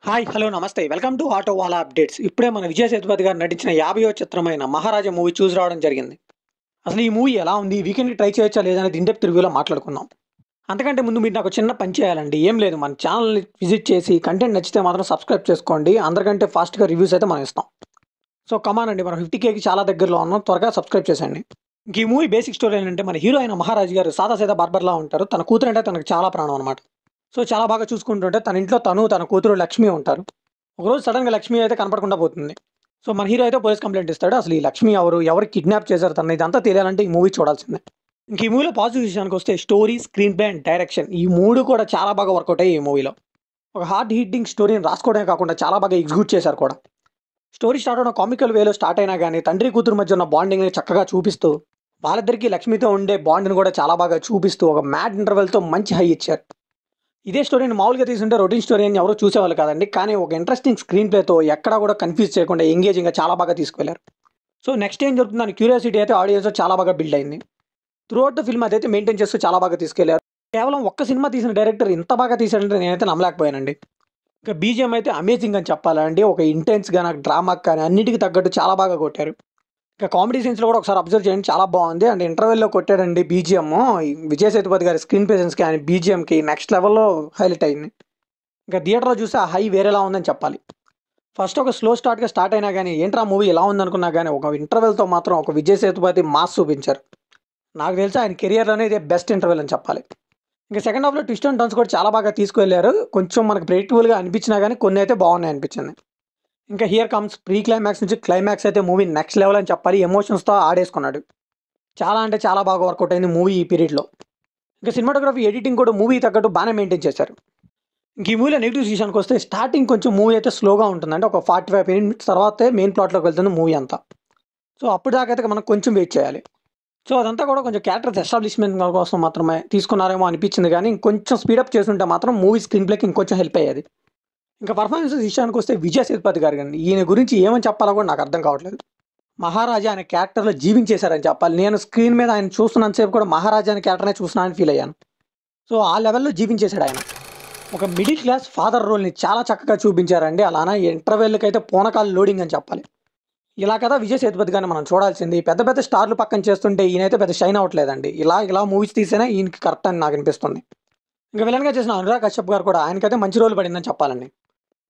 Hi! Hello! నమస్తే. Welcome to auto Wala updates. ఇప్పుడే మన విజయ్ సేతుపతి గారు నటించిన 50వ చిత్రమైన 'మహారాజా' మూవీ చూసి రావడం జరిగింది. అసలు ఈ మూవీ ఎలా ఉంది? వీకెండ్‌కి ట్రై చేయొచ్చా లేదా అనేది ఇన్ డెప్త్ రివ్యూలో మాట్లాడుకుందాం. అంతకంటే ముందు మీరు నాకు చిన్న పని చేయాలండి. ఏం లేదు, మన ఛానల్‌ని విజిట్ చేసి కంటెంట్ నచ్చితే మాత్రం సబ్స్క్రైబ్ చేసుకోండి. అందరికంటే ఫాస్ట్‌గా రివ్యూస్ అయితే మనం ఇస్తాం. సో కమాన్ అండి, మనం 50,000కి చాలా దగ్గరలో ఉన్నాం. త్వరగా సబ్స్క్రైబ్ చేసేయండి. ఇంక ఈ మూవీ బేసిక్ స్టోరీ ఏంటంటే, మన హీరో అయిన మహారాజు గారు సాదాసీదా బార్బర్‌లా ఉంటారు. తన కూతురంటే తనకు చాలా ప్రాణం అనమాట. సో చాలా బాగా చూసుకుంటుంటే తన ఇంట్లో తన కూతురు లక్ష్మి ఉంటారు. ఒకరోజు సడన్‌గా లక్ష్మి అయితే కనపడకుండా పోతుంది. సో మన హీరో అయితే పోలీస్ కంప్లెయింట్ ఇస్తాడు. అసలు ఈ లక్ష్మి ఎవరు? ఎవరు కిడ్నాప్ చేశారు తనని? ఇదంతా తెలియాలంటే ఈ మూవీ చూడాల్సిందే. ఇంక ఈ మూవీలో పాజిటివ్ విషయానికొస్తే story, screen play and direction ఈ 3 కూడా చాలా బాగా వర్కౌట్ అయ్యాయి ఈ మూవీలో. ఒక హార్డ్ హిట్టింగ్ స్టోరీని రాసుకోవడమే కాకుండా చాలా బాగా ఎగ్జిక్యూట్ చేశారు కూడా. స్టోరీ స్టార్ట్ అవ్వడం కామికల్ వేలో స్టార్ట్ అయినా గానీ తండ్రి కూతురు మధ్య ఉన్న బాండింగ్‌ని చక్కగా చూపిస్తూ, వాళ్ళిద్దరికీ లక్ష్మితో ఉండే బాండ్‌ని కూడా చాలా బాగా చూపిస్తూ ఒక మ్యాడ్ ఇంటర్వెల్‌తో మంచి హై ఇచ్చారు. ఇదే స్టోరీని మామూలుగా తీసుంటే రొటీన్ స్టోరీ అని ఎవరు చూసేవాళ్ళు కాదండి. కానీ ఒక ఇంట్రెస్టింగ్ స్క్రీన్ ప్లేతో ఎక్కడా కూడా కన్‌ఫ్యూజ్ చేయకుండా ఎంగేజింగ్‌గా చాలా బాగా తీసుకెళ్లారు. సో నెక్స్ట్ ఏం జరుగుతుందని క్యూరియాసిటీ అయితే ఆడియన్స్‌లో చాలా బాగా బిల్డ్ అయింది. త్రూ ఔట్ ద ఫిల్మ్ అదైతే మెయింటైన్ చేస్తూ చాలా బాగా తీసుకెళ్లారు. కేవలం ఒక్క సినిమా తీసిన డైరెక్టర్ ఇంత బాగా తీశాడంటే నేనైతే నమ్మలేకపోయానండి. ఇక బీజీఎం అయితే అమేజింగ్ అని చెప్పాలండి. ఒక ఇంటెన్స్‌గా నాకు డ్రామాకి కానీ అన్నిటికి తగ్గట్టు చాలా బాగా కొట్టారు. ఇక కామెడీ సీన్స్‌లో కూడా ఒకసారి అబ్జర్వ్ చేయండి, చాలా బాగుంది. అండ్ ఇంటర్వెల్‌లో కొట్టాడండి బీజీఎం. విజయ్ సేతుపతి గారి స్క్రీన్ ప్రెజెన్స్‌కి ఆయన బీజీఎంకి నెక్స్ట్ లెవెల్‌లో హైలైట్ అయింది. ఇంకా థియేటర్‌లో చూస్తే ఆ హై వేరేలా ఉందని చెప్పాలి. ఫస్ట్ ఒక స్లో స్టార్ట్‌గా స్టార్ట్ అయినా గానీ, ఏంట్రా మూవీ ఇలా ఉందనుకున్నా గానీ, ఒక ఇంటర్వెల్‌తో మాత్రం ఒక విజయ్ సేతుపతి మాస్ చూపించారు. నాకు తెలిసి ఆయన కెరియర్‌లోనే ఇదే బెస్ట్ ఇంటర్వెల్ అని చెప్పాలి. ఇంక సెకండ్ హాఫ్‌లో ట్విస్ట్ అండ్ టర్న్స్ కూడా చాలా బాగా తీసుకువెళ్లారు. కొంచెం మనకు ప్రెడిక్టబుల్‌గా అనిపించినా గానీ, కొన్ని అయితే బాగున్నాయి అనిపించింది. ఇంకా హియర్ కమ్స్ ప్రీ క్లైమాక్స్ నుంచి క్లైమాక్స్ అయితే మూవీ నెక్స్ట్ లెవెల్ అని చెప్పాలి. ఎమోషన్స్‌తో ఆడేసుకున్నాడు. చాలా అంటే చాలా బాగా వర్కౌట్ అయింది మూవీ ఈ పీరియడ్‌లో. ఇంకా సినిమాటోగ్రఫీ, ఎడిటింగ్ కూడా మూవీ తగ్గట్టు బాగానే మెయింటైన్ చేశారు. ఇంక ఈ మూవీలో నెగెటివ్స్ విషయానికొస్తే స్టార్టింగ్ కొంచెం మూవీ అయితే స్లోగా ఉంటుంది. అంటే ఒక 45 మినిట్స్ తర్వాతే మెయిన్ ప్లాట్‌లోకి వెళ్తుంది మూవీ అంతా. సో అప్పటిదాకా అయితే మనం కొంచెం వెయిట్ చేయాలి. సో అదంతా కూడా కొంచెం క్యారెక్టర్స్ ఎస్టాబ్లిష్‌మెంట్ కోసం మాత్రమే తీసుకున్నారేమో అనిపించింది గానీ, ఇంకొంచెం స్పీడప్ చేసుంటే మాత్రం మూవీ స్క్రీన్ ప్లేకి ఇంకొంచెం హెల్ప్ అయ్యేది. ఇంకా పర్ఫార్మెన్సెస్ విషయానికొస్తే విజయ్ సేతుపతి గారు గాని, ఈయన గురించి ఏమని చెప్పాలో కూడా నాకు అర్థం కావట్లేదు. మహారాజా అనే క్యారెక్టర్‌లో జీవించేశారని చెప్పాలి. నేను స్క్రీన్ మీద ఆయన చూస్తున్నంత సేపు కూడా మహారాజా అనే క్యారెక్టర్‌నే చూస్తున్నానని ఫీల్ అయ్యాను. సో ఆ లెవెల్‌లో జీవించేశాడు ఆయన. ఒక మిడిల్ క్లాస్ ఫాదర్ రోల్‌ని చాలా చక్కగా చూపించారండి. అలానే ఇంటర్వెల్‌కైతే పూనకాలు లోడింగ్ అని చెప్పాలి. ఇలా కదా విజయ్ సేతుపతి గారిని మనం చూడాల్సింది. పెద్ద పెద్ద స్టార్‌లు పక్కన చేస్తుంటే ఈయనైతే పెద్ద షైన్ అవ్వట్లేదండి. ఇలా మూవీస్ తీస్తేనే ఈయనకి కరెక్ట్ అని నాకు అనిపిస్తుంది. ఇంక విలన్‌గా చేసిన అనురాగ్ కశ్యప్ గారు కూడా ఆయనకైతే మంచి రోల్ పడిందని చెప్పాలండి.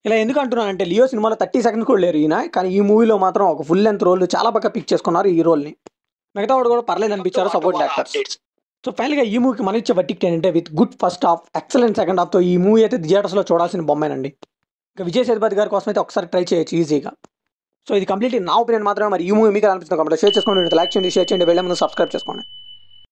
ఇలా ఎందుకు అంటున్నానంటే 'లియో' సినిమాలో 30 సెకండ్స్ కూడా లేరు ఈయన. కానీ ఈ మూవీలో మాత్రం ఒక ఫుల్ లెంగ్త్ రోల్ చాలా బాగా పిక్ చేసుకున్నారు ఈ రోల్‌ని. మిగతా వాడు కూడా పర్లేదు అనిపించారు సపోర్టింగ్ యాక్టర్స్. సో ఫైనల్‌గా ఈ మూవీకి మనం ఇచ్చే వర్డిక్ట్ ఏంటంటే, with good first half, excellent second హాఫ్‌తో ఈ మూవీ అయితే థియేటర్స్‌లో చూడాల్సిన బొమ్మేనండి. ఇక విజయ్ సేతుపతి గారి కోసం అయితే ఒకసారి ట్రై చేయొచ్చు ఈజీగా. సో ఇది కంప్లీట్‌లీ నా ఒపీనియన్ మాత్రమే. మరి ఈ మూవీ మీకు ఎలా అనిపిస్తుందో కామెంట్‌లో షేర్ చేసుకోండి. లైక్ చేయండి, షేర్ చేయండి. వెళ్ళే ముందు సబ్స్క్రైబ్ చేసుకోండి.